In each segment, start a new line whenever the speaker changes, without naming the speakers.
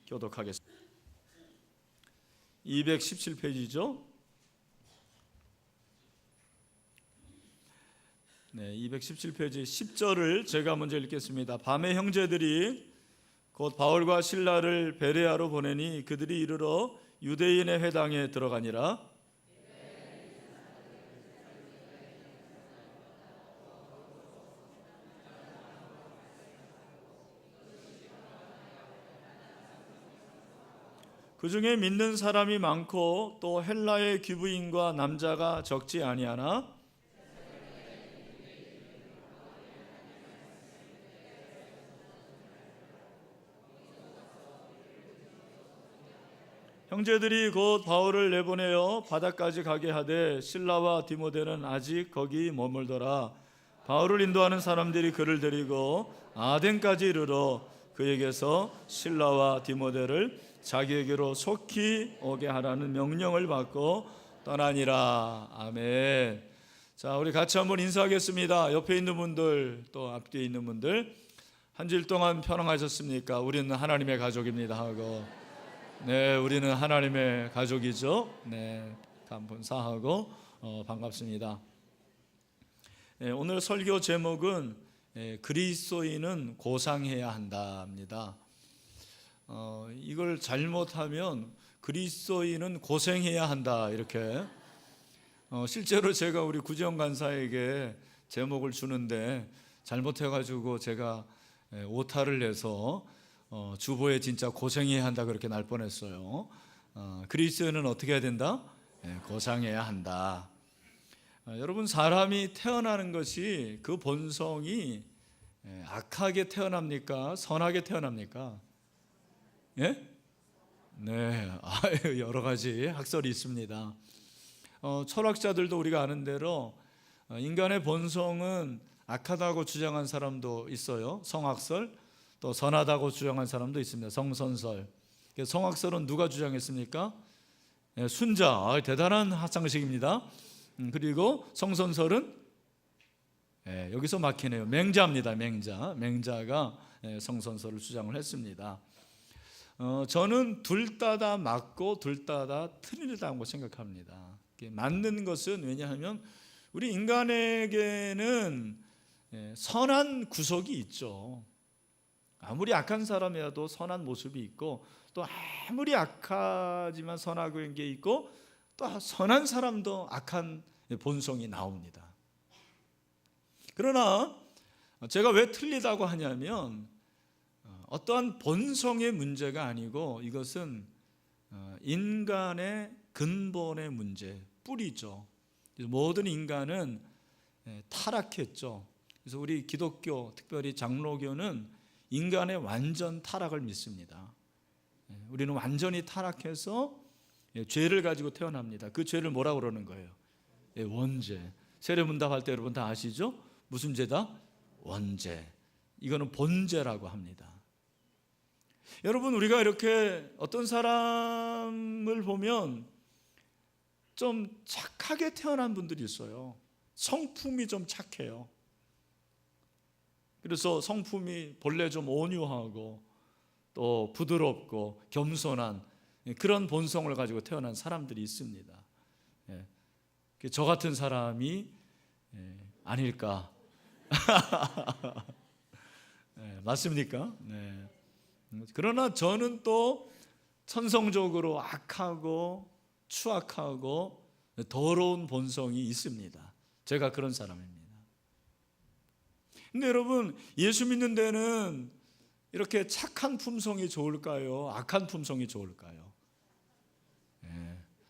교독하겠습니다. 217페이지죠. 네, 217페이지 10절을 제가 먼저 읽겠습니다. 밤에 형제들이 곧 바울과 실라를 베레아로 보내니 그들이 이르러 유대인의 회당에 들어가니라. 그 중에 믿는 사람이 많고 또 헬라의 귀부인과 남자가 적지 아니하나 형제들이 곧 바울을 내보내어 바다까지 가게 하되 실라와 디모데는 아직 거기 머물더라. 바울을 인도하는 사람들이 그를 데리고 아덴까지 이르러 그에게서 실라와 디모데를 자기에게로 속히 오게 하라는 명령을 받고 떠나니라. 아멘. 자, 우리 같이 한번 인사하겠습니다. 옆에 있는 분들 또 앞뒤에 있는 분들 한 주일 동안 편안하셨습니까? 우리는 하나님의 가족입니다 하고, 네, 우리는 하나님의 가족이죠. 네, 감사하고 반갑습니다. 네, 오늘 설교 제목은 그리스도인은 고상해야 한다입니다. 이걸 잘못하면 그리스도인은 고생해야 한다 이렇게 실제로 제가 우리 구지영 간사에게 제목을 주는데 잘못해가지고 제가 오타를 내서 주보에 진짜 고생해야 한다 그렇게 날 뻔했어요. 그리스도인은 어떻게 해야 된다? 고상해야 한다. 여러분, 사람이 태어나는 것이 그 본성이 악하게 태어납니까? 선하게 태어납니까? 예? 네, 여러 가지 학설이 있습니다. 철학자들도 우리가 아는 대로 인간의 본성은 악하다고 주장한 사람도 있어요. 성악설. 또 선하다고 주장한 사람도 있습니다. 성선설. 성악설은 누가 주장했습니까? 순자. 대단한 학상식입니다. 그리고 성선설은 여기서 막히네요. 맹자입니다. 맹자가 성선설을 주장을 했습니다. 저는 둘 다 맞고 둘 다 틀리다고 생각합니다. 맞는 것은 왜냐하면 우리 인간에게는 선한 구석이 있죠. 아무리 악한 사람이라도 선한 모습이 있고, 또 아무리 악하지만 선한 게 있고, 또 선한 사람도 악한 본성이 나옵니다. 그러나 제가 왜 틀리다고 하냐면 어떠한 본성의 문제가 아니고 이것은 인간의 근본의 문제, 뿌리죠. 모든 인간은 타락했죠. 그래서 우리 기독교, 특별히 장로교는 인간의 완전 타락을 믿습니다. 우리는 완전히 타락해서 죄를 가지고 태어납니다. 그 죄를 뭐라고 그러는 거예요? 원죄. 세례문답할 때 여러분 다 아시죠? 무슨 죄다? 원죄. 이거는 본죄라고 합니다. 여러분, 우리가 이렇게 어떤 사람을 보면 좀 착하게 태어난 분들이 있어요. 성품이 좀 착해요. 그래서 성품이 본래 좀 온유하고 또 부드럽고 겸손한 그런 본성을 가지고 태어난 사람들이 있습니다. 저 같은 사람이 아닐까? 맞습니까? 그러나 저는 또 천성적으로 악하고 추악하고 더러운 본성이 있습니다. 제가 그런 사람입니다. 근데 여러분, 예수 믿는 데는 이렇게 착한 품성이 좋을까요? 악한 품성이 좋을까요?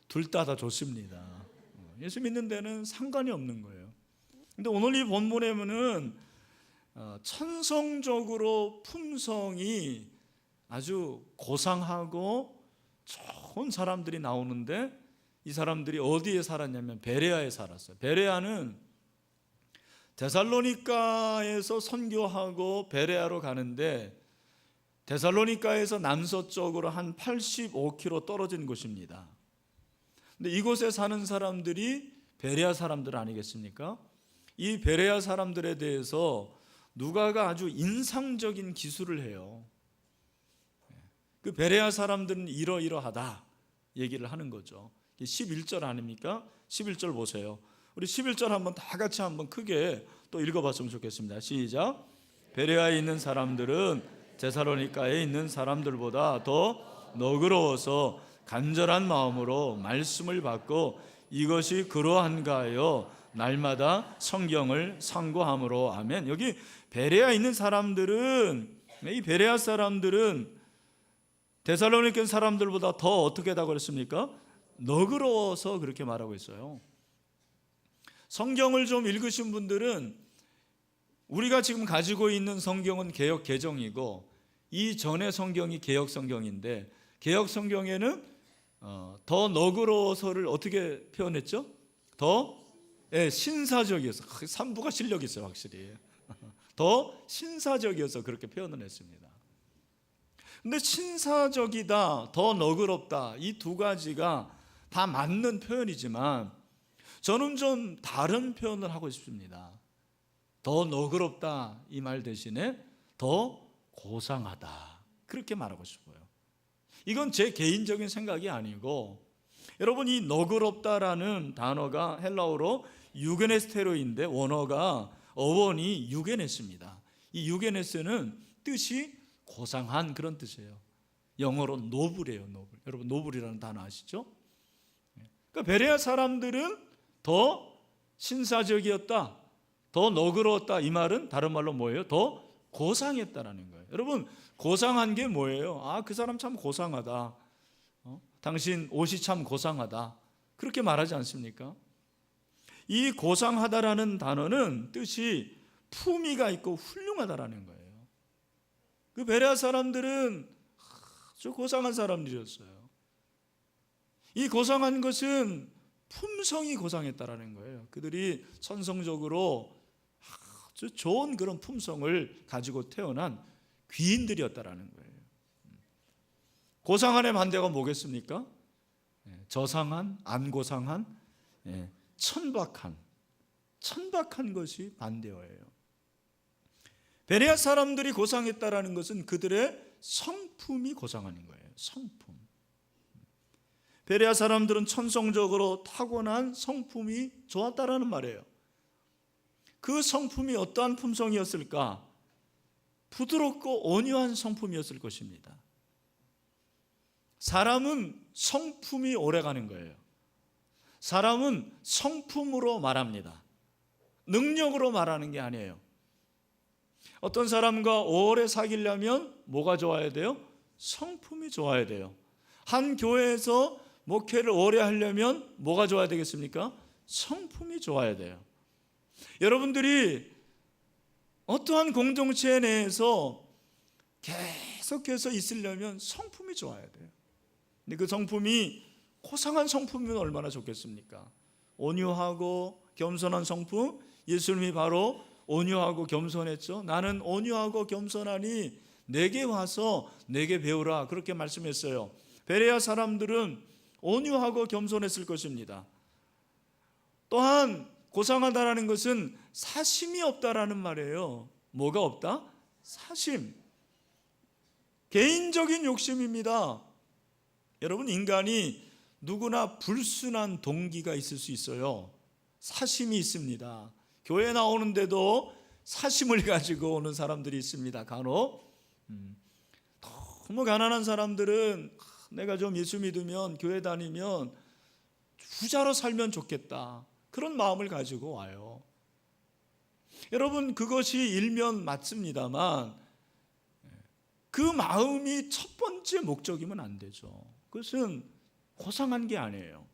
둘 다 좋습니다. 예수 믿는 데는 상관이 없는 거예요. 근데 오늘 이 본문에 보면 천성적으로 품성이 아주 고상하고 좋은 사람들이 나오는데, 이 사람들이 어디에 살았냐면 베레아에 살았어요. 베레아는 데살로니가에서 선교하고 베레아로 가는데, 데살로니가에서 남서쪽으로 한 85km 떨어진 곳입니다. 근데 이곳에 사는 사람들이 베레아 사람들 아니겠습니까? 이 베레아 사람들에 대해서 누가가 아주 인상적인 기술을 해요. 그 베레아 사람들은 이러이러하다 얘기를 하는 거죠. 11절 아닙니까? 11절 보세요. 우리 11절 한번 다 같이 한번 크게 또 읽어봤으면 좋겠습니다. 시작. 베레아에 있는 사람들은 데살로니가에 있는 사람들보다 더 너그러워서 간절한 마음으로 말씀을 받고 이것이 그러한가 하여 날마다 성경을 상고함으로. 아멘. 여기 베레아에 있는 사람들은, 이 베레아 사람들은 데살로니가 사람들보다 더 어떻게 하다고 그랬습니까? 너그러워서 그렇게 말하고 있어요. 성경을 좀 읽으신 분들은 우리가 지금 가지고 있는 성경은 개역 개정이고 이전의 성경이 개역 성경인데, 개역 성경에는 더 너그러워서를 어떻게 표현했죠? 더 신사적이어서, 산부가 실력이 있어요 확실히. 더 신사적이어서 그렇게 표현을 했습니다. 근데 신사적이다, 더 너그럽다, 이 두 가지가 다 맞는 표현이지만 저는 좀 다른 표현을 하고 싶습니다. 더 너그럽다 이 말 대신에 더 고상하다, 그렇게 말하고 싶어요. 이건 제 개인적인 생각이 아니고, 여러분 이 너그럽다라는 단어가 헬라어로 유게네스테로인데 원어가 어원이 유게네스입니다. 이 유게네스는 뜻이 고상한 그런 뜻이에요. 영어로 노블이에요. 노블. 여러분 노블이라는 단어 아시죠? 그러니까 베레아 사람들은 더 신사적이었다, 더 너그러웠다, 이 말은 다른 말로 뭐예요? 더 고상했다라는 거예요. 여러분 고상한 게 뭐예요? 아, 그 사람 참 고상하다, 당신 옷이 참 고상하다, 그렇게 말하지 않습니까? 이 고상하다라는 단어는 뜻이 품위가 있고 훌륭하다라는 거예요. 그 베레아 사람들은 아주 고상한 사람들이었어요. 이 고상한 것은 품성이 고상했다라는 거예요. 그들이 천성적으로 아주 좋은 그런 품성을 가지고 태어난 귀인들이었다라는 거예요. 고상한의 반대가 뭐겠습니까? 저상한, 안 고상한, 천박한 것이 반대어예요. 베레아 사람들이 고상했다라는 것은 그들의 성품이 고상한 거예요. 성품. 베레아 사람들은 천성적으로 타고난 성품이 좋았다라는 말이에요. 그 성품이 어떠한 품성이었을까? 부드럽고 온유한 성품이었을 것입니다. 사람은 성품이 오래가는 거예요. 사람은 성품으로 말합니다. 능력으로 말하는 게 아니에요. 어떤 사람과 오래 사귀려면 뭐가 좋아야 돼요? 성품이 좋아야 돼요. 한 교회에서 목회를 오래 하려면 뭐가 좋아야 되겠습니까? 성품이 좋아야 돼요. 여러분들이 어떠한 공동체 내에서 계속해서 있으려면 성품이 좋아야 돼요. 근데 그 성품이 고상한 성품이면 얼마나 좋겠습니까? 온유하고 겸손한 성품, 예수님이 바로 온유하고 겸손했죠. 나는 온유하고 겸손하니 내게 와서 내게 배우라, 그렇게 말씀했어요. 베레아 사람들은 온유하고 겸손했을 것입니다. 또한 고상하다라는 것은 사심이 없다라는 말이에요. 뭐가 없다? 사심. 개인적인 욕심입니다. 여러분 인간이 누구나 불순한 동기가 있을 수 있어요. 사심이 있습니다. 교회 나오는데도 사심을 가지고 오는 사람들이 있습니다. 간혹 너무 가난한 사람들은 내가 좀 예수 믿으면, 교회 다니면 부자로 살면 좋겠다, 그런 마음을 가지고 와요. 여러분 그것이 일면 맞습니다만 그 마음이 첫 번째 목적이면 안 되죠. 그것은 고상한 게 아니에요.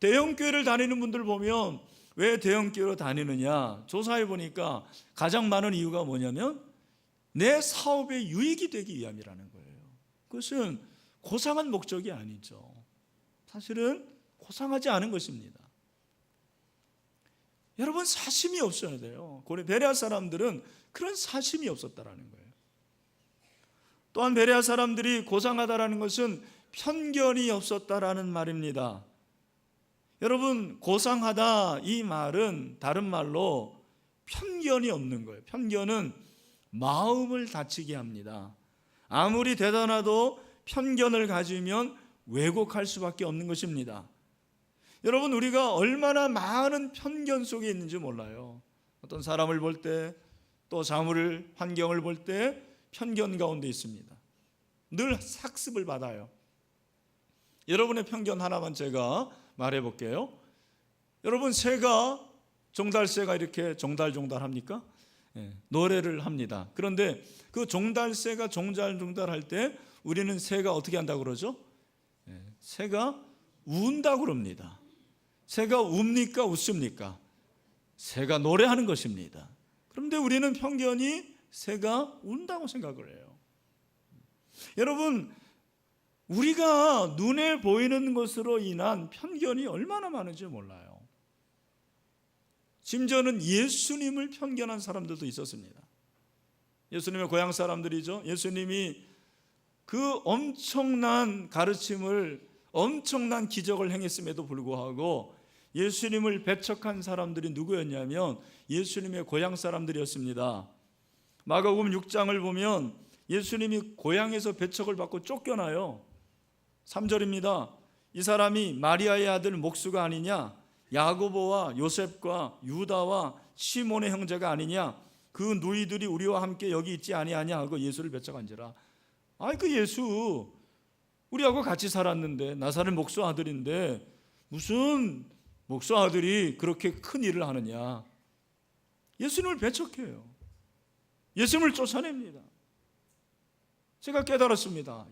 대형교회를 다니는 분들 보면 왜 대형교회로 다니느냐 조사해 보니까 가장 많은 이유가 뭐냐면 내 사업에 유익이 되기 위함이라는 거예요. 그것은 고상한 목적이 아니죠. 사실은 고상하지 않은 것입니다. 여러분 사심이 없어야 돼요. 베레아 사람들은 그런 사심이 없었다라는 거예요. 또한 베레아 사람들이 고상하다라는 것은 편견이 없었다라는 말입니다. 여러분 고상하다 이 말은 다른 말로 편견이 없는 거예요. 편견은 마음을 다치게 합니다. 아무리 대단하도 편견을 가지면 왜곡할 수밖에 없는 것입니다. 여러분, 우리가 얼마나 많은 편견 속에 있는지 몰라요. 어떤 사람을 볼 때, 또 사물 환경을 볼 때 편견 가운데 있습니다. 늘 학습을 받아요. 여러분의 편견 하나만 제가 말해 볼게요. 여러분, 새가, 종달새가 이렇게 종달종달합니까? 노래를 합니다. 그런데 그 종달새가 종달종달할 때 우리는 새가 어떻게 한다고 그러죠? 새가 운다고 그럽니다. 새가 웁니까 웃습니까? 새가 노래하는 것입니다. 그런데 우리는 편견이 새가 운다고 생각을 해요. 여러분, 우리가 눈에 보이는 것으로 인한 편견이 얼마나 많은지 몰라요. 심지어는 예수님을 편견한 사람들도 있었습니다. 예수님의 고향 사람들이죠. 예수님이 그 엄청난 가르침을, 엄청난 기적을 행했음에도 불구하고 예수님을 배척한 사람들이 누구였냐면 예수님의 고향 사람들이었습니다. 마가복음 6장을 보면 예수님이 고향에서 배척을 받고 쫓겨나요. 3절입니다. 이 사람이 마리아의 아들 목수가 아니냐, 야고보와 요셉과 유다와 시몬의 형제가 아니냐, 그 누이들이 우리와 함께 여기 있지 아니하냐 하고 예수를 배척한지라. 그 예수 우리하고 같이 살았는데, 나사렛 목수 아들인데 무슨 목수 아들이 그렇게 큰 일을 하느냐. 예수님을 배척해요. 예수님을 쫓아냅니다. 제가 깨달았습니다.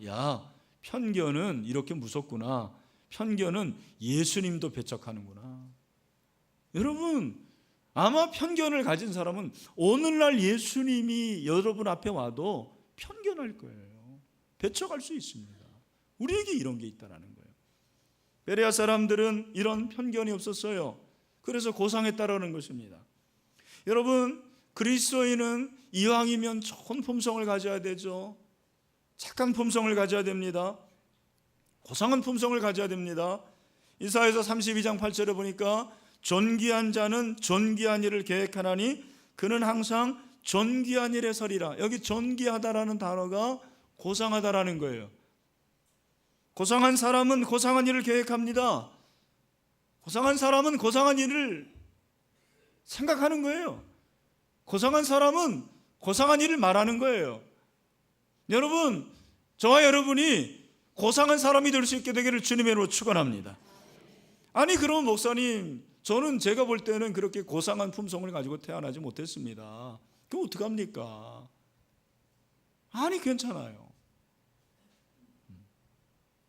편견은 이렇게 무섭구나. 편견은 예수님도 배척하는구나. 여러분, 아마 편견을 가진 사람은 오늘날 예수님이 여러분 앞에 와도 편견할 거예요. 배척할 수 있습니다. 우리에게 이런 게 있다라는 거예요. 베레아 사람들은 이런 편견이 없었어요. 그래서 고상했다라는 것입니다. 여러분, 그리스도인은 이왕이면 좋은 품성을 가져야 되죠. 착한 품성을 가져야 됩니다. 고상한 품성을 가져야 됩니다. 이사야서 32장 8절에 보니까 존귀한 자는 존귀한 일을 계획하나니 그는 항상 존귀한 일에 서리라. 여기 존귀하다라는 단어가 고상하다라는 거예요. 고상한 사람은 고상한 일을 계획합니다. 고상한 사람은 고상한 일을 생각하는 거예요. 고상한 사람은 고상한 일을 말하는 거예요. 여러분, 저와 여러분이 고상한 사람이 될 수 있게 되기를 주님의 이름으로 축원합니다. 아니, 그럼 목사님, 저는 제가 볼 때는 그렇게 고상한 품성을 가지고 태어나지 못했습니다. 그럼 어떡합니까? 아니, 괜찮아요.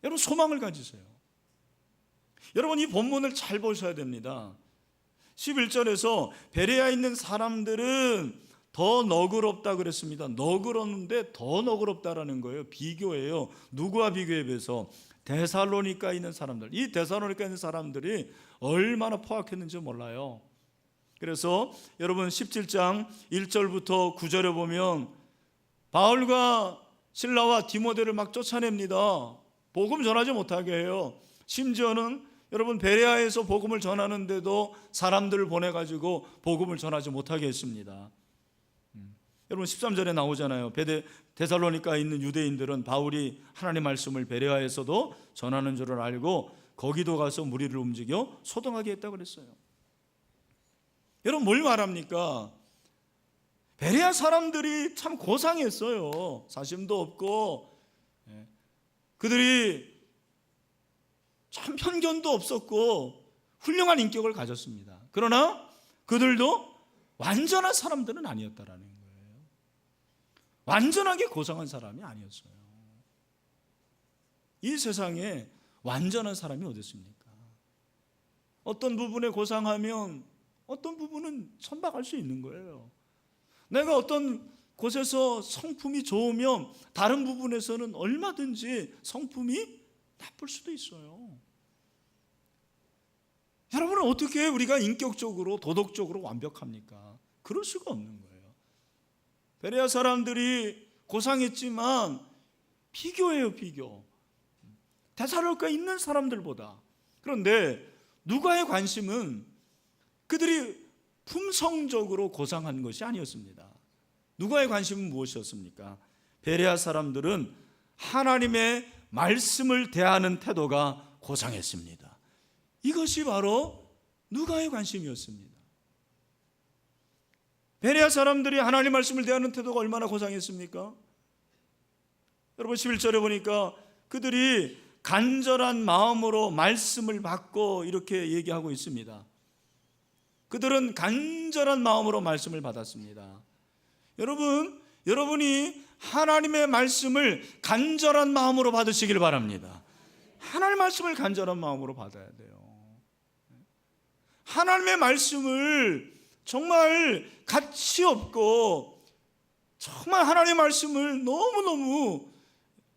여러분, 소망을 가지세요. 여러분, 이 본문을 잘 보셔야 됩니다. 11절에서 베레아에 있는 사람들은 더 너그럽다 그랬습니다. 너그러운데 더 너그럽다라는 거예요. 비교예요. 누구와 비교해 비해서? 데살로니가에 있는 사람들. 이 데살로니가에 있는 사람들이 얼마나 포악했는지 몰라요. 그래서 여러분 17장 1절부터 9절에 보면 바울과 실라와 디모데를 막 쫓아냅니다. 복음 전하지 못하게 해요. 심지어는 여러분 베레아에서 복음을 전하는데도 사람들을 보내가지고 복음을 전하지 못하게 했습니다. 여러분 13절에 나오잖아요. 데살로니가에 있는 유대인들은 바울이 하나님의 말씀을 베레아에서도 전하는 줄을 알고 거기도 가서 무리를 움직여 소동하게 했다고 그랬어요. 여러분 뭘 말합니까? 베레아 사람들이 참 고상했어요. 사심도 없고 그들이 참 편견도 없었고 훌륭한 인격을 가졌습니다. 그러나 그들도 완전한 사람들은 아니었다라는 거예요. 완전하게 고상한 사람이 아니었어요. 이 세상에 완전한 사람이 어디 있습니까? 어떤 부분에 고상하면 어떤 부분은 천박할 수 있는 거예요. 내가 어떤 곳에서 성품이 좋으면 다른 부분에서는 얼마든지 성품이 나쁠 수도 있어요. 여러분은 어떻게 우리가 인격적으로 도덕적으로 완벽합니까? 그럴 수가 없는 거예요. 베레아 사람들이 고상했지만 비교예요, 비교. 데살로니가에 있는 사람들보다. 그런데 누가의 관심은 그들이 품성적으로 고상한 것이 아니었습니다. 누가의 관심은 무엇이었습니까? 베레아 사람들은 하나님의 말씀을 대하는 태도가 고상했습니다. 이것이 바로 누가의 관심이었습니다. 베레아 사람들이 하나님 말씀을 대하는 태도가 얼마나 고상했습니까? 여러분 11절에 보니까 그들이 간절한 마음으로 말씀을 받고 이렇게 얘기하고 있습니다. 그들은 간절한 마음으로 말씀을 받았습니다. 여러분이 하나님의 말씀을 간절한 마음으로 받으시길 바랍니다. 하나님의 말씀을 간절한 마음으로 받아야 돼요. 하나님의 말씀을 정말 가치 없고 정말 하나님의 말씀을 너무너무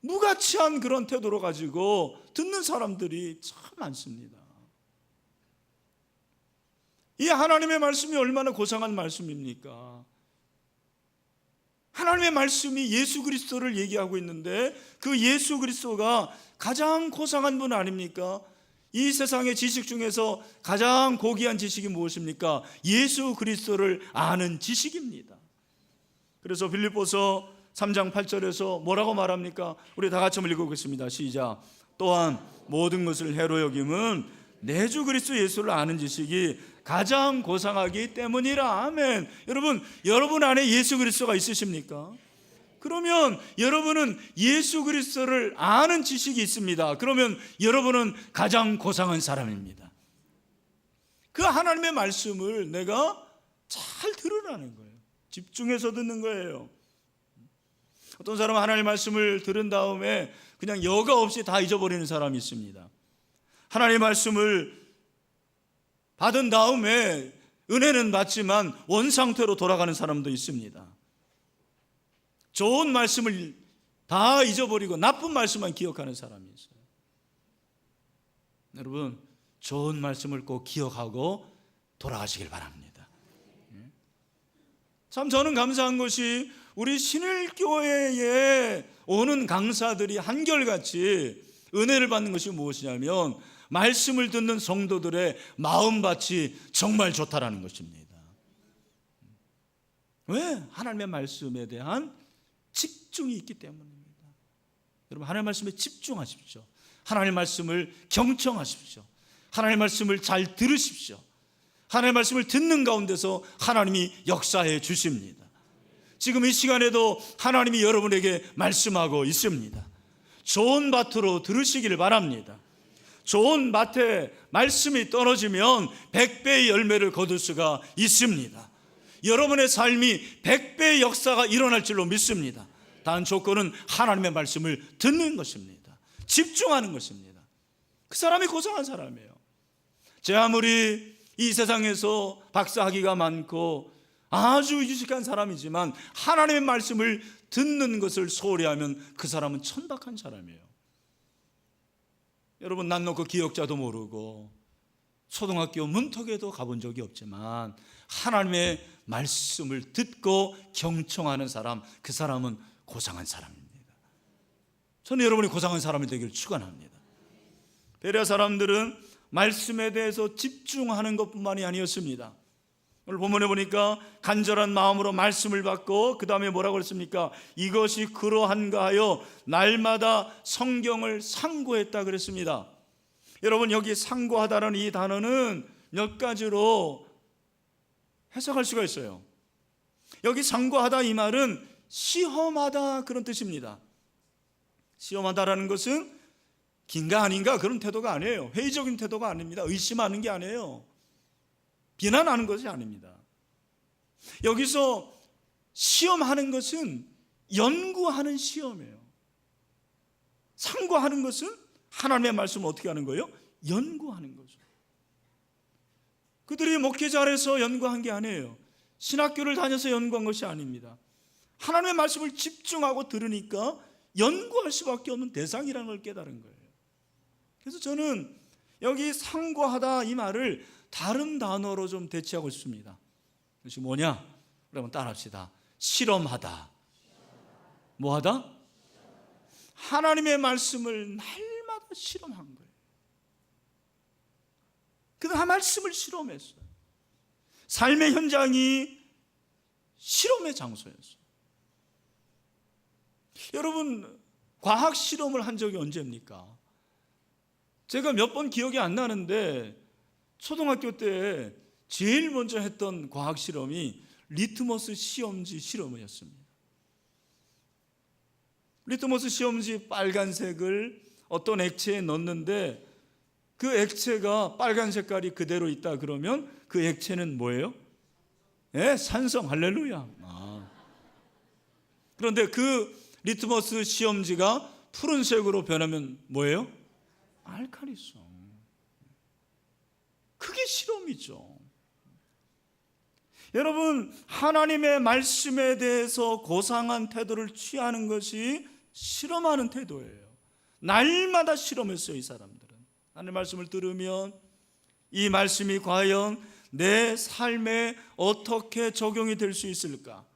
무가치한 그런 태도로 가지고 듣는 사람들이 참 많습니다. 이 하나님의 말씀이 얼마나 고상한 말씀입니까? 하나님의 말씀이 예수 그리스도를 얘기하고 있는데 그 예수 그리스도가 가장 고상한 분 아닙니까? 이 세상의 지식 중에서 가장 고귀한 지식이 무엇입니까? 예수 그리스도를 아는 지식입니다. 그래서 빌립보서 3장 8절에서 뭐라고 말합니까? 우리 다 같이 한번 읽어보겠습니다. 시작. 또한 모든 것을 해로 여김은 내 주 그리스도 예수를 아는 지식이 가장 고상하기 때문이라. 아멘. 여러분 안에 예수 그리스도가 있으십니까? 그러면 여러분은 예수 그리스도를 아는 지식이 있습니다. 그러면 여러분은 가장 고상한 사람입니다. 그 하나님의 말씀을 내가 잘 들으라는 거예요. 집중해서 듣는 거예요. 어떤 사람은 하나님의 말씀을 들은 다음에 그냥 여과 없이 다 잊어버리는 사람이 있습니다. 하나님의 말씀을 받은 다음에 은혜는 받지만 원상태로 돌아가는 사람도 있습니다. 좋은 말씀을 다 잊어버리고 나쁜 말씀만 기억하는 사람이 있어요. 여러분, 좋은 말씀을 꼭 기억하고 돌아가시길 바랍니다. 참 저는 감사한 것이 우리 신일교회에 오는 강사들이 한결같이 은혜를 받는 것이 무엇이냐면 말씀을 듣는 성도들의 마음밭이 정말 좋다라는 것입니다. 왜? 하나님의 말씀에 대한 집중이 있기 때문입니다. 여러분, 하나님의 말씀에 집중하십시오. 하나님의 말씀을 경청하십시오. 하나님의 말씀을 잘 들으십시오. 하나님의 말씀을 듣는 가운데서 하나님이 역사해 주십니다. 지금 이 시간에도 하나님이 여러분에게 말씀하고 있습니다. 좋은 밭으로 들으시기를 바랍니다. 좋은 밭에 말씀이 떨어지면 100배의 열매를 거둘 수가 있습니다. 여러분의 삶이 100배의 역사가 일어날 줄로 믿습니다. 단 조건은 하나님의 말씀을 듣는 것입니다. 집중하는 것입니다. 그 사람이 고상한 사람이에요. 제 아무리 이 세상에서 박사학위가 많고 아주 유식한 사람이지만 하나님의 말씀을 듣는 것을 소홀히 하면 그 사람은 천박한 사람이에요. 여러분, 난 놓고 기억자도 모르고 초등학교 문턱에도 가본 적이 없지만 하나님의 말씀을 듣고 경청하는 사람, 그 사람은 고상한 사람입니다. 저는 여러분이 고상한 사람이 되기를 축원합니다. 베레아 사람들은 말씀에 대해서 집중하는 것뿐만이 아니었습니다. 오늘 본문에 보니까 간절한 마음으로 말씀을 받고 그 다음에 뭐라고 그랬습니까? 이것이 그러한가 하여 날마다 성경을 상고했다 그랬습니다. 여러분, 여기 상고하다라는 이 단어는 몇 가지로 해석할 수가 있어요. 여기 상고하다 이 말은 시험하다 그런 뜻입니다. 시험하다라는 것은 긴가 아닌가 그런 태도가 아니에요. 회의적인 태도가 아닙니다. 의심하는 게 아니에요. 비난하는 것이 아닙니다. 여기서 시험하는 것은 연구하는 시험이에요. 상고하는 것은 하나님의 말씀을 어떻게 하는 거예요? 연구하는 거죠. 그들이 목회자라서 연구한 게 아니에요. 신학교를 다녀서 연구한 것이 아닙니다. 하나님의 말씀을 집중하고 들으니까 연구할 수밖에 없는 대상이라는 걸 깨달은 거예요. 그래서 저는 여기 상고하다 이 말을 다른 단어로 좀 대체하고 싶습니다. 그것이 뭐냐? 여러분 따라합시다. 실험하다. 뭐하다? 하나님의 말씀을 날마다 실험한 거예요. 그 말씀을 실험했어요. 삶의 현장이 실험의 장소였어요. 여러분, 과학 실험을 한 적이 언제입니까? 제가 몇 번 기억이 안 나는데 초등학교 때 제일 먼저 했던 과학 실험이 리트머스 시험지 실험이었습니다. 리트머스 시험지 빨간색을 어떤 액체에 넣는데 그 액체가 빨간 색깔이 그대로 있다 그러면 그 액체는 뭐예요? 네, 산성. 할렐루야. 그런데 그 리트머스 시험지가 푸른색으로 변하면 뭐예요? 알칼리성. 그게 실험이죠. 여러분, 하나님의 말씀에 대해서 고상한 태도를 취하는 것이 실험하는 태도예요. 날마다 실험했어요, 이 사람들은. 하나님의 말씀을 들으면 이 말씀이 과연 내 삶에 어떻게 적용이 될 수 있을까?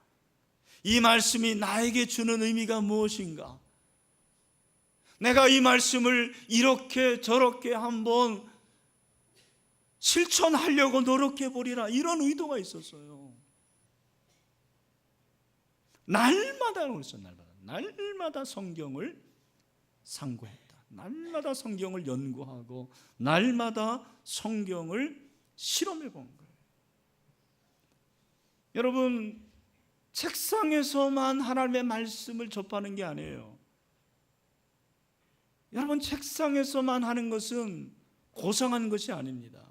이 말씀이 나에게 주는 의미가 무엇인가? 내가 이 말씀을 이렇게 저렇게 한번 실천하려고 노력해 보리라, 이런 의도가 있었어요. 날마다 성경을 상고했다. 날마다 성경을 연구하고 날마다 성경을 실험해 본 거예요. 여러분, 책상에서만 하나님의 말씀을 접하는 게 아니에요. 여러분, 책상에서만 하는 것은 고상한 것이 아닙니다.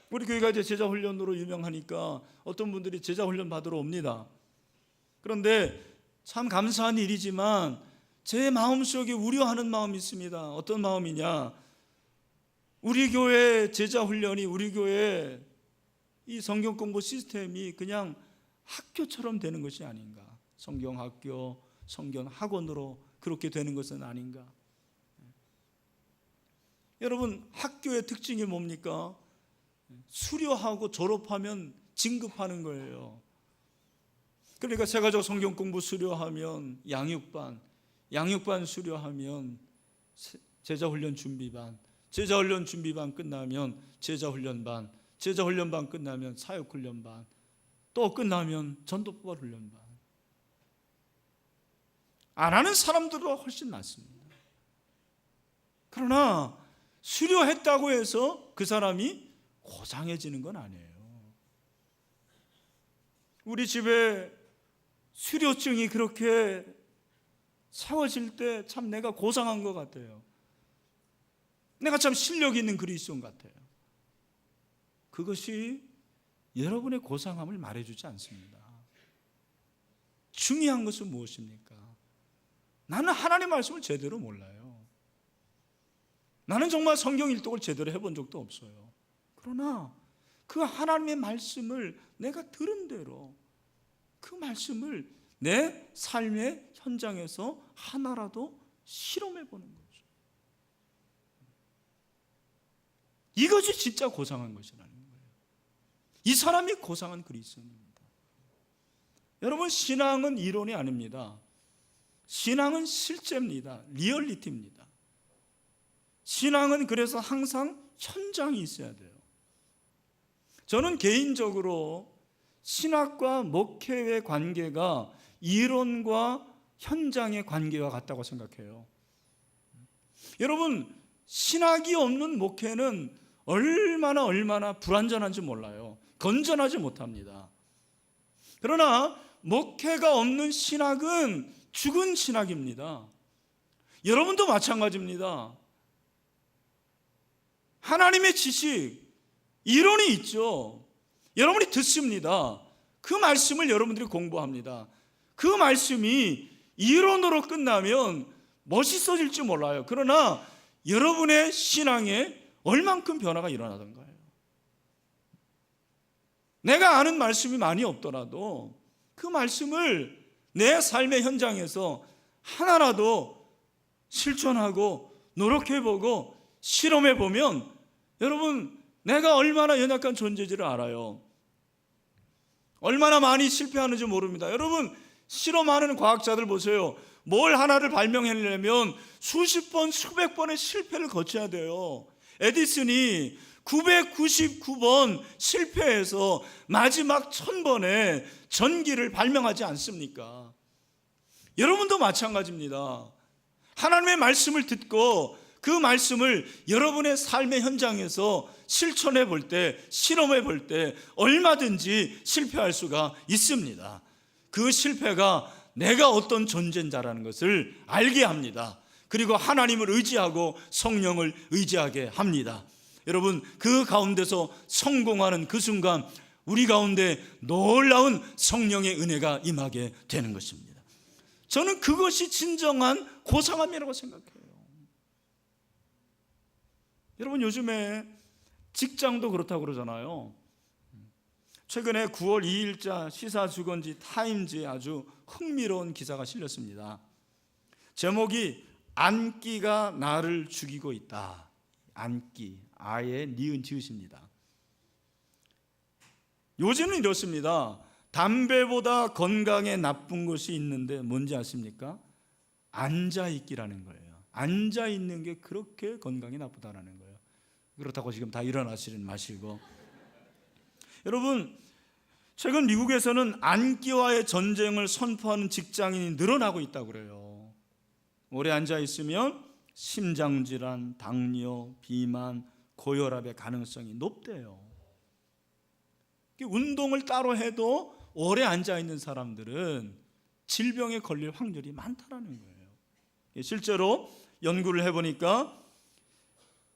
우리 교회가 이제 제자훈련으로 유명하니까 어떤 분들이 제자훈련 받으러 옵니다. 그런데 참 감사한 일이지만 제 마음속에 우려하는 마음이 있습니다. 어떤 마음이냐? 우리 교회 제자훈련이, 우리 교회 이 성경 공부 시스템이 그냥 학교처럼 되는 것이 아닌가? 성경학교, 성경학원으로 그렇게 되는 것은 아닌가? 여러분, 학교의 특징이 뭡니까? 수료하고 졸업하면 진급하는 거예요. 그러니까 세가족 성경 공부 수료하면 양육반 수료하면 제자훈련 준비반, 제자훈련 준비반 끝나면 제자훈련반, 제자훈련반 끝나면 사역훈련반, 또 끝나면 전도법 훈련반. 안 하는 사람들보다 훨씬 낫습니다. 그러나 수료했다고 해서 그 사람이 고상해지는 건 아니에요. 우리 집에 수료증이 그렇게 세워질 때 참 내가 고상한 것 같아요. 내가 참 실력 있는 그리스도인 같아요. 그것이 여러분의 고상함을 말해주지 않습니다. 중요한 것은 무엇입니까? 나는 하나님의 말씀을 제대로 몰라요. 나는 정말 성경 일독을 제대로 해본 적도 없어요. 그러나 그 하나님의 말씀을 내가 들은 대로 그 말씀을 내 삶의 현장에서 하나라도 실험해 보는 거죠. 이것이 진짜 고상한 것이라는 거예요. 이 사람이 고상한 그리스도입니다. 여러분, 신앙은 이론이 아닙니다. 신앙은 실제입니다. 리얼리티입니다. 신앙은 그래서 항상 현장이 있어야 돼요. 저는 개인적으로 신학과 목회의 관계가 이론과 현장의 관계와 같다고 생각해요. 여러분, 신학이 없는 목회는 얼마나 불완전한지 몰라요. 건전하지 못합니다. 그러나 목회가 없는 신학은 죽은 신학입니다. 여러분도 마찬가지입니다. 하나님의 지식, 이론이 있죠. 여러분이 듣습니다. 그 말씀을 여러분들이 공부합니다. 그 말씀이 이론으로 끝나면 멋있어질지 몰라요. 그러나 여러분의 신앙에 얼만큼 변화가 일어나던가요. 내가 아는 말씀이 많이 없더라도 그 말씀을 내 삶의 현장에서 하나라도 실천하고 노력해보고 실험해보면 여러분, 내가 얼마나 연약한 존재인지를 알아요. 얼마나 많이 실패하는지 모릅니다. 여러분, 실험하는 과학자들 보세요. 뭘 하나를 발명하려면 수십 번, 수백 번의 실패를 거쳐야 돼요. 에디슨이 999번 실패해서 마지막 1000번에 전기를 발명하지 않습니까? 여러분도 마찬가지입니다. 하나님의 말씀을 듣고 그 말씀을 여러분의 삶의 현장에서 실천해 볼 때, 실험해 볼 때 얼마든지 실패할 수가 있습니다. 그 실패가 내가 어떤 존재인자라는 것을 알게 합니다. 그리고 하나님을 의지하고 성령을 의지하게 합니다. 여러분, 그 가운데서 성공하는 그 순간 우리 가운데 놀라운 성령의 은혜가 임하게 되는 것입니다. 저는 그것이 진정한 고상함이라고 생각해요. 여러분, 요즘에 직장도 그렇다고 그러잖아요. 최근에 9월 2일자 시사주간지 타임즈에 아주 흥미로운 기사가 실렸습니다. 제목이 안기가 나를 죽이고 있다. 안기, 아예 니은 지읒입니다. 요즘은 이렇습니다. 담배보다 건강에 나쁜 것이 있는데 뭔지 아십니까? 앉아있기라는 거예요. 앉아있는 게 그렇게 건강에 나쁘다는 거예요. 그렇다고 지금 다 일어나시는 마시고. 여러분, 최근 미국에서는 안기와의 전쟁을 선포하는 직장인이 늘어나고 있다고 그래요. 오래 앉아있으면 심장질환, 당뇨, 비만, 고혈압의 가능성이 높대요. 운동을 따로 해도 오래 앉아있는 사람들은 질병에 걸릴 확률이 많다는 거예요. 실제로 연구를 해보니까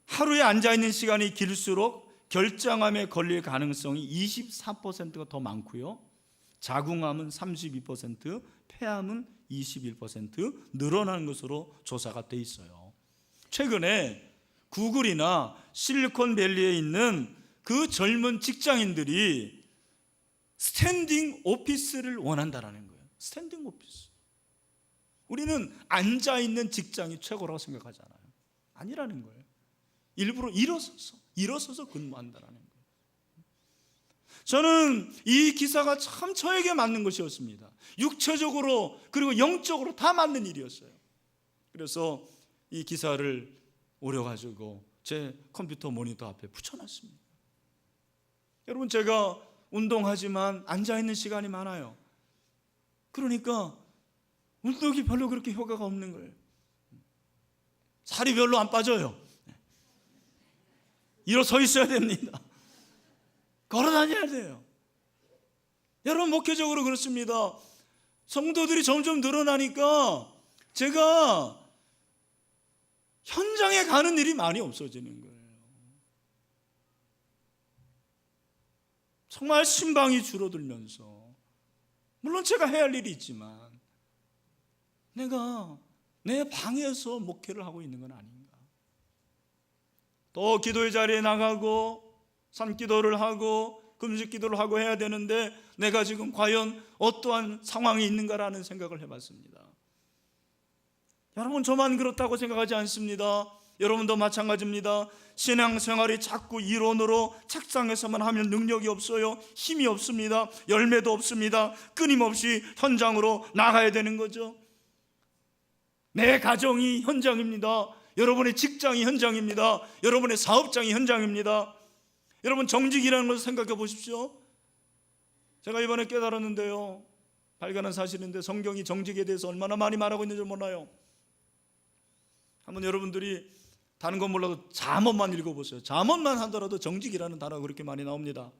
하루에 앉아있는 시간이 길수록 결장암에 걸릴 가능성이 24%가 더 많고요, 자궁암은 32%, 폐암은 21% 늘어나는 것으로 조사가 돼 있어요. 최근에 구글이나 실리콘밸리에 있는 그 젊은 직장인들이 스탠딩 오피스를 원한다는 거예요. 스탠딩 오피스. 우리는 앉아있는 직장이 최고라고 생각하잖아요. 아니라는 거예요. 일부러 일어서서 근무한다는 거예요. 저는 이 기사가 참 저에게 맞는 것이었습니다. 육체적으로 그리고 영적으로 다 맞는 일이었어요. 그래서 이 기사를 오려가지고 제 컴퓨터 모니터 앞에 붙여놨습니다. 여러분, 제가 운동하지만 앉아있는 시간이 많아요. 그러니까 운동이 별로 그렇게 효과가 없는 거예요. 살이 별로 안 빠져요. 일어서 있어야 됩니다. 걸어 다녀야 돼요. 여러분, 목회적으로 그렇습니다. 성도들이 점점 늘어나니까 제가 현장에 가는 일이 많이 없어지는 거예요. 정말 신방이 줄어들면서, 물론 제가 해야 할 일이 있지만 내가 내 방에서 목회를 하고 있는 건 아닌가. 또 기도의 자리에 나가고 산기도를 하고 금식기도를 하고 해야 되는데 내가 지금 과연 어떠한 상황이 있는가라는 생각을 해봤습니다. 여러분, 저만 그렇다고 생각하지 않습니다. 여러분도 마찬가지입니다. 신앙생활이 자꾸 이론으로 책상에서만 하면 능력이 없어요. 힘이 없습니다. 열매도 없습니다. 끊임없이 현장으로 나가야 되는 거죠. 내 가정이 현장입니다. 여러분의 직장이 현장입니다. 여러분의 사업장이 현장입니다. 여러분, 정직이라는 것을 생각해 보십시오. 제가 이번에 깨달았는데요, 발견한 사실인데 성경이 정직에 대해서 얼마나 많이 말하고 있는지 몰라요. 한번 여러분들이 다른 건 몰라도 잠언만 읽어보세요. 잠언만 하더라도 정직이라는 단어가 그렇게 많이 나옵니다.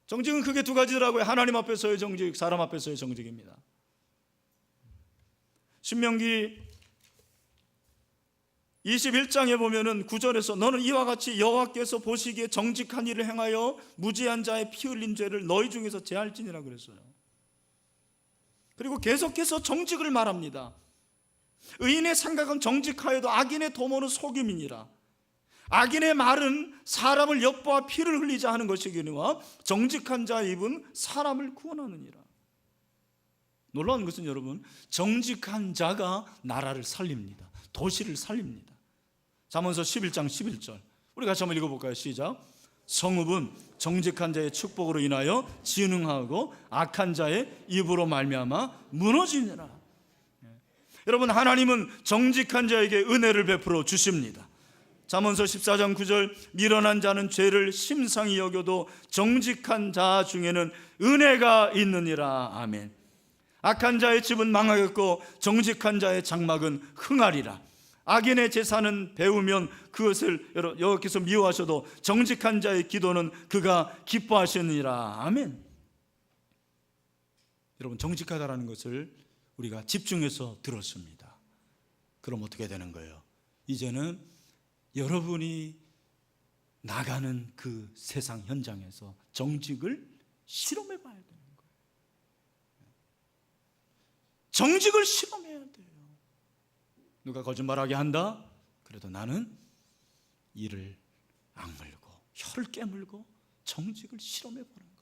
정직은 크게 두 가지더라고요. 하나님 앞에서의 정직, 사람 앞에서의 정직입니다. 신명기 21장에 보면은 9절에서 너는 이와 같이 여호와께서 보시기에 정직한 일을 행하여 무지한 자의 피 흘린 죄를 너희 중에서 제할지니라 그랬어요. 그리고 계속해서 정직을 말합니다. 의인의 생각은 정직하여도 악인의 도모는 속임이니라. 악인의 말은 사람을 엿보아 피를 흘리자 하는 것이거니와 정직한 자의 입은 사람을 구원하느니라. 놀라운 것은 여러분, 정직한 자가 나라를 살립니다. 도시를 살립니다. 잠언서 11장 11절 우리 같이 한번 읽어볼까요? 시작. 성읍은 정직한 자의 축복으로 인하여 진흥하고 악한 자의 입으로 말미암아 무너지니라. 여러분, 하나님은 정직한 자에게 은혜를 베풀어 주십니다. 잠언서 14장 9절 미련한 자는 죄를 심상히 여겨도 정직한 자 중에는 은혜가 있느니라. 아멘. 악한 자의 집은 망하겠고 정직한 자의 장막은 흥하리라. 악인의 제사는 배우면 그것을 여호와께서 미워하셔도 정직한 자의 기도는 그가 기뻐하시느니라. 아멘. 여러분, 정직하다라는 것을 우리가 집중해서 들었습니다. 그럼 어떻게 되는 거예요? 이제는 여러분이 나가는 그 세상 현장에서 정직을 실험해 봐야 되는 거예요. 정직을 실험해야 돼요. 누가 거짓말하게 한다? 그래도 나는 이를 악물고 혀를 깨물고 정직을 실험해 보는 거예요.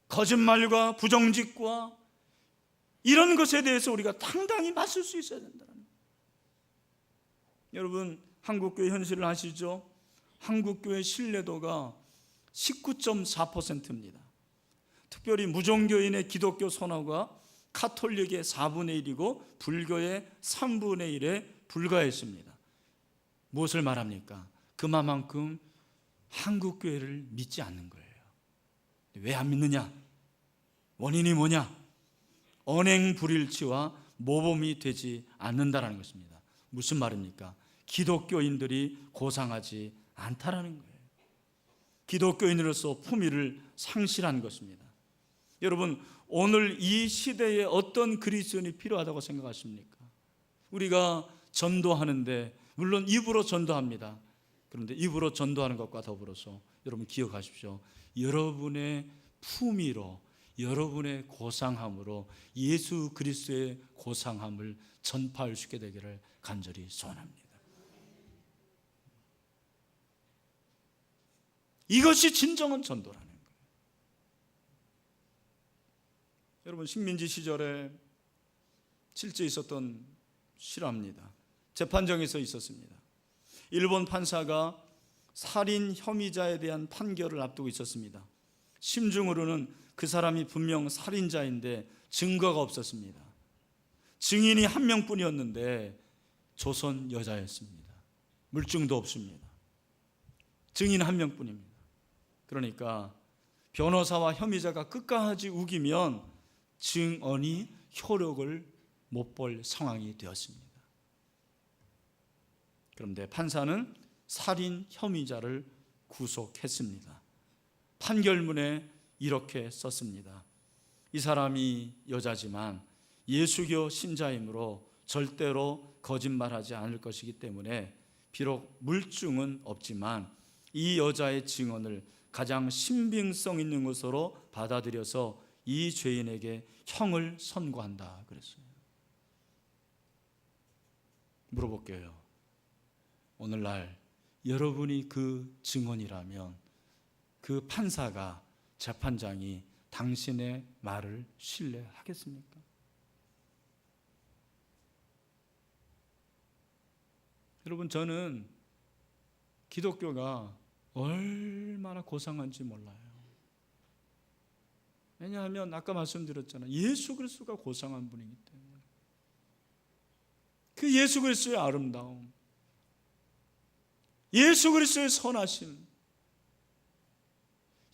거짓말과 부정직과 이런 것에 대해서 우리가 당당히 맞설 수 있어야 된다는 거예요. 여러분, 한국교회 현실을 아시죠? 한국교회 신뢰도가 19.4%입니다. 특별히 무종교인의 기독교 선호가 카톨릭의 4분의 1이고 불교의 3분의 1에 불과했습니다. 무엇을 말합니까? 그만큼 한국교회를 믿지 않는 거예요. 왜 안 믿느냐? 원인이 뭐냐? 언행불일치와 모범이 되지 않는다라는 것입니다. 무슨 말입니까? 기독교인들이 고상하지 않다라는 거예요. 기독교인으로서 품위를 상실한 것입니다. 여러분, 오늘 이 시대에 어떤 그리스도인이 필요하다고 생각하십니까? 우리가 전도하는데 물론 입으로 전도합니다. 그런데 입으로 전도하는 것과 더불어서 여러분 기억하십시오. 여러분의 품위로, 여러분의 고상함으로 예수 그리스도의 고상함을 전파할 수 있게 되기를 간절히 소원합니다. 이것이 진정한 전도라는 거예요. 여러분, 식민지 시절에 실제 있었던 실화입니다. 재판정에서 있었습니다. 일본 판사가 살인 혐의자에 대한 판결을 앞두고 있었습니다. 심중으로는 그 사람이 분명 살인자인데 증거가 없었습니다. 증인이 한 명뿐이었는데 조선 여자였습니다. 물증도 없습니다. 증인 한 명뿐입니다. 그러니까 변호사와 혐의자가 끝까지 우기면 증언이 효력을 못 볼 상황이 되었습니다. 그런데 판사는 살인 혐의자를 구속했습니다. 판결문에 이렇게 썼습니다. 이 사람이 여자지만 예수교 신자이므로 절대로 거짓말하지 않을 것이기 때문에 비록 물증은 없지만 이 여자의 증언을 가장 신빙성 있는 것으로 받아들여서 이 죄인에게 형을 선고한다 그랬어요. 물어볼게요. 오늘날 여러분이 그 증언이라면 그 판사가, 재판장이 당신의 말을 신뢰하겠습니까? 여러분, 저는 기독교가 얼마나 고상한지 몰라요. 왜냐하면 아까 말씀드렸잖아요. 예수 그리스도가 고상한 분이기 때문에. 그 예수 그리스도의 아름다움, 예수 그리스도의 선하심,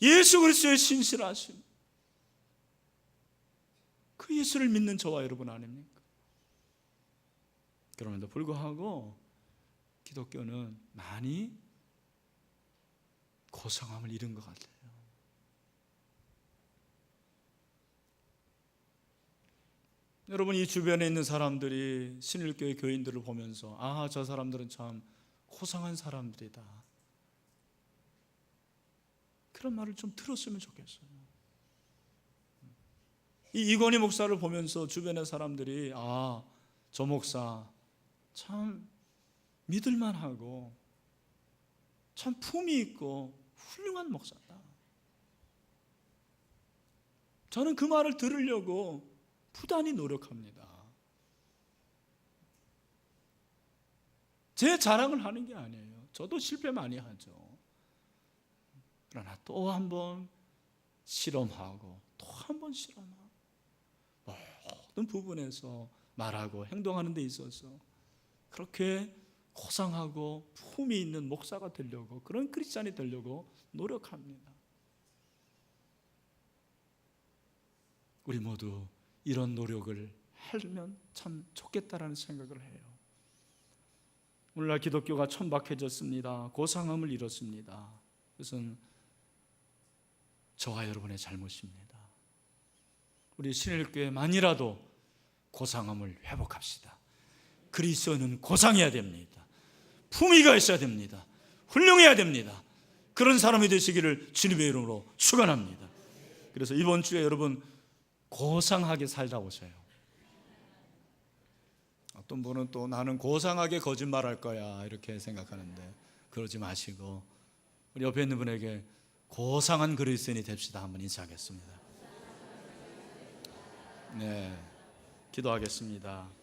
예수 그리스도의 신실하심, 그 예수를 믿는 저와 여러분 아닙니까? 그럼에도 불구하고 기독교는 많이 고상함을 잃은 것 같아요. 여러분, 이 주변에 있는 사람들이 신일교회 교인들을 보면서 아, 저 사람들은 참 고상한 사람들이다, 그런 말을 좀 들었으면 좋겠어요. 이건희 목사를 보면서 주변의 사람들이 아, 저 목사 참 믿을만하고 참 품이 있고 훌륭한 목사다. 저는 그 말을 들으려고 부단히 노력합니다. 제 자랑을 하는 게 아니에요. 저도 실패 많이 하죠. 그러나 또 한 번 실험하고 또 한 번 실험하고 모든 부분에서 말하고 행동하는 데 있어서 그렇게 고상하고 품이 있는 목사가 되려고, 그런 크리스찬이 되려고 노력합니다. 우리 모두 이런 노력을 하면 참 좋겠다라는 생각을 해요. 오늘날 기독교가 천박해졌습니다. 고상함을 잃었습니다. 그것은 저와 여러분의 잘못입니다. 우리 신일교회만이라도 고상함을 회복합시다. 그리스도는 고상해야 됩니다. 품위가 있어야 됩니다. 훌륭해야 됩니다. 그런 사람이 되시기를 주님의 이름으로 축원합니다. 그래서 이번 주에 여러분 고상하게 살다 오세요. 어떤 분은 또 나는 고상하게 거짓말할 거야 이렇게 생각하는데, 그러지 마시고 우리 옆에 있는 분에게 고상한 그리스도인이 됩시다. 한번 인사하겠습니다. 네, 기도하겠습니다.